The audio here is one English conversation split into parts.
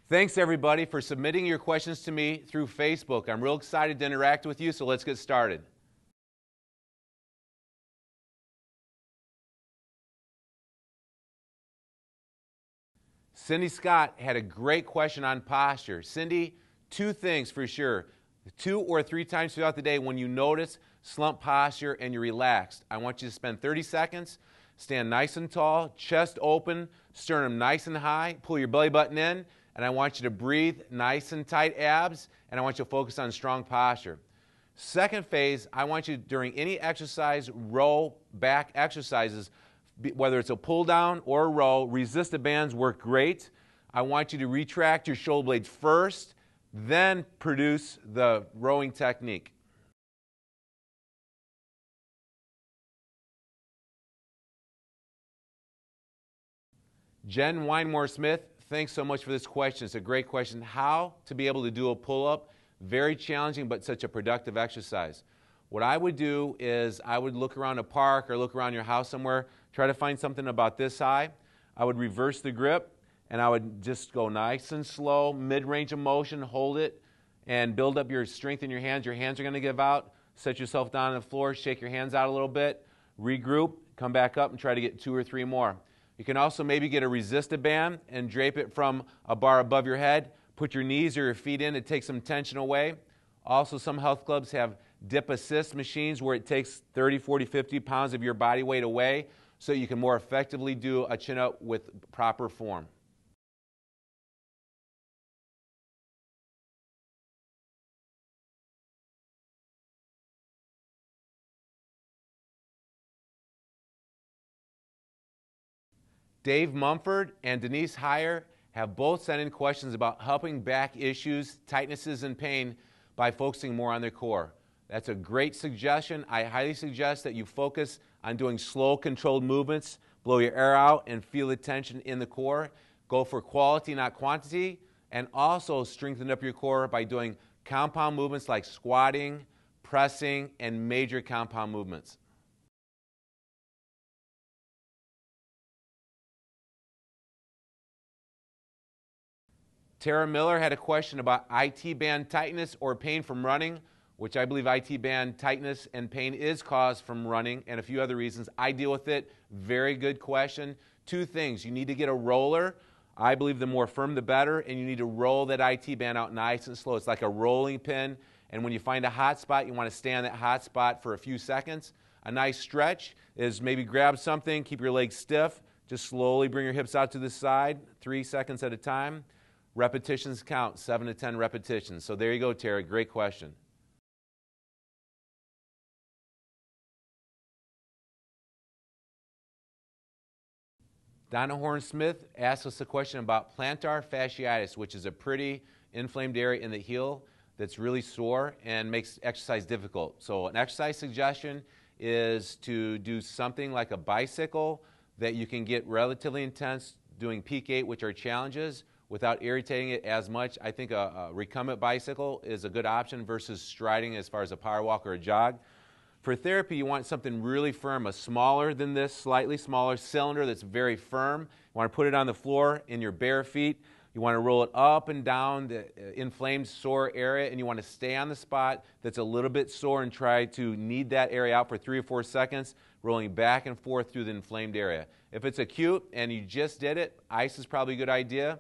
Thanks everybody for submitting your questions to me through Facebook. I'm real excited to interact with you, so let's get started. Cindy Scott had a great question on posture. Cindy, two things for sure. 2 or 3 times throughout the day when you notice slump posture and you're relaxed, I want you to spend 30 seconds, stand nice and tall, chest open, sternum nice and high, pull your belly button in, and I want you to breathe nice and tight abs, and I want you to focus on strong posture. Second phase, I want you during any exercise, row back exercises, whether it's a pull down or a row, resisted bands work great. I want you to retract your shoulder blades first, then produce the rowing technique. Jen Winemore-Smith, thanks so much for this question. It's a great question. How to be able to do a pull-up? Very challenging, but such a productive exercise. What I would do is I would look around a park or look around your house somewhere, try to find something about this high. I would reverse the grip, and I would just go nice and slow, mid-range of motion, hold it, and build up your strength in your hands. Your hands are going to give out. Set yourself down on the floor, shake your hands out a little bit, regroup, come back up, and try to get 2 or 3 more. You can also maybe get a resisted band and drape it from a bar above your head. Put your knees or your feet in to take some tension away. Also, some health clubs have dip assist machines where it takes 30, 40, 50 pounds of your body weight away so you can more effectively do a chin-up with proper form. Dave Mumford and Denise Heyer have both sent in questions about helping back issues, tightnesses, and pain by focusing more on their core. That's a great suggestion. I highly suggest that you focus on doing slow, controlled movements, blow your air out, and feel the tension in the core. Go for quality, not quantity, and also strengthen up your core by doing compound movements like squatting, pressing, and major compound movements. Tara Miller had a question about IT band tightness or pain from running, which I believe IT band tightness and pain is caused from running and a few other reasons. I deal with it. Very good question. 2 things. You need to get a roller. I believe the more firm the better, and you need to roll that IT band out nice and slow. It's like a rolling pin, and when you find a hot spot, you want to stay on that hot spot for a few seconds. A nice stretch is maybe grab something, keep your legs stiff, just slowly bring your hips out to the side, 3 seconds at a time. Repetitions count, 7 to 10 repetitions. So there you go, Tara. Great question. Donna Horn-Smith asked us a question about plantar fasciitis, which is a pretty inflamed area in the heel that's really sore and makes exercise difficult. So an exercise suggestion is to do something like a bicycle that you can get relatively intense doing peak 8, which are challenges, without irritating it as much. I think a recumbent bicycle is a good option versus striding as far as a power walk or a jog. For therapy, you want something really firm, a smaller than this, slightly smaller cylinder that's very firm. You want to put it on the floor in your bare feet. You want to roll it up and down the inflamed, sore area, and you want to stay on the spot that's a little bit sore and try to knead that area out for 3 or 4 seconds, rolling back and forth through the inflamed area. If it's acute and you just did it, ice is probably a good idea.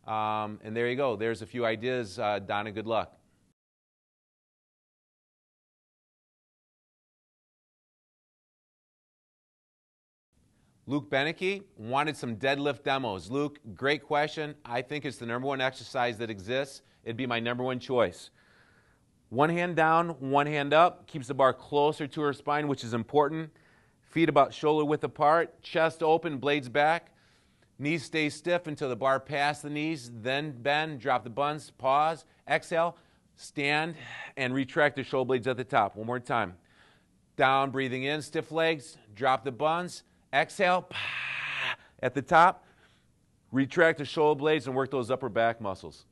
And there you go. There's a few ideas. Donna, good luck. Luke Beneke wanted some deadlift demos. Luke, great question. I think it's the #1 exercise that exists. It'd be my #1 choice. 1 hand down, 1 hand up, keeps the bar closer to her spine, which is important. Feet about shoulder width apart, chest open, blades back. Knees stay stiff until the bar past the knees, then bend, drop the buns, pause, exhale, stand, and retract the shoulder blades at the top. One more time. Down, breathing in, stiff legs, drop the buns, exhale, at the top, retract the shoulder blades and work those upper back muscles.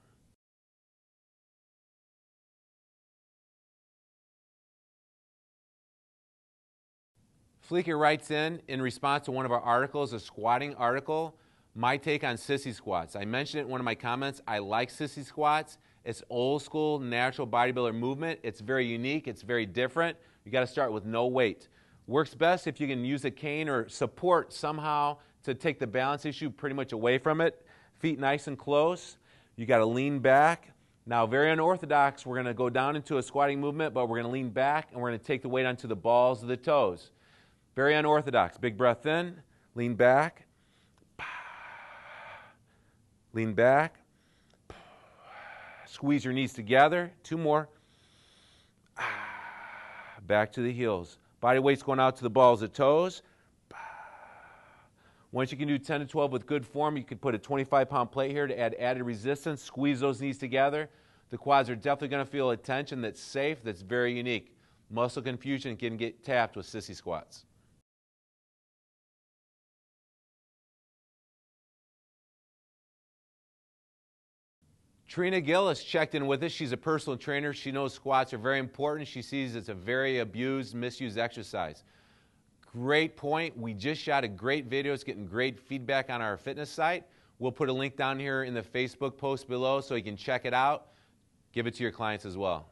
Fleeker writes in response to one of our articles, a squatting article. My take on sissy squats. I mentioned it in one of my comments. I like sissy squats. It's old school, natural bodybuilder movement. It's very unique. It's very different. You got to start with no weight. Works best if you can use a cane or support somehow to take the balance issue pretty much away from it. Feet nice and close. You got to lean back. Now, very unorthodox, we're going to go down into a squatting movement, but we're going to lean back and we're going to take the weight onto the balls of the toes. Very unorthodox. Big breath in, lean back. Lean back. Squeeze your knees together. 2 more. Back to the heels. Body weight's going out to the balls of toes. Once you can do 10 to 12 with good form, you could put a 25-pound plate here to add added resistance. Squeeze those knees together. The quads are definitely going to feel a tension that's safe, that's very unique. Muscle confusion can get tapped with sissy squats. Trina Gill has checked in with us. She's a personal trainer. She knows squats are very important. She sees it's a very abused, misused exercise. Great point. We just shot a great video. It's getting great feedback on our fitness site. We'll put a link down here in the Facebook post below so you can check it out. Give it to your clients as well.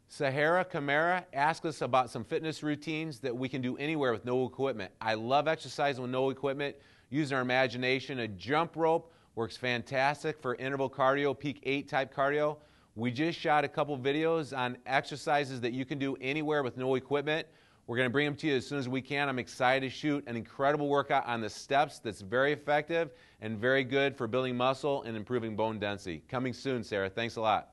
Sahara Camara asked us about some fitness routines that we can do anywhere with no equipment. I love exercising with no equipment, using our imagination. A jump rope works fantastic for interval cardio, peak 8 type cardio. We just shot a couple videos on exercises that you can do anywhere with no equipment. We're going to bring them to you as soon as we can. I'm excited to shoot an incredible workout on the steps that's very effective and very good for building muscle and improving bone density. Coming soon, Sarah. Thanks a lot.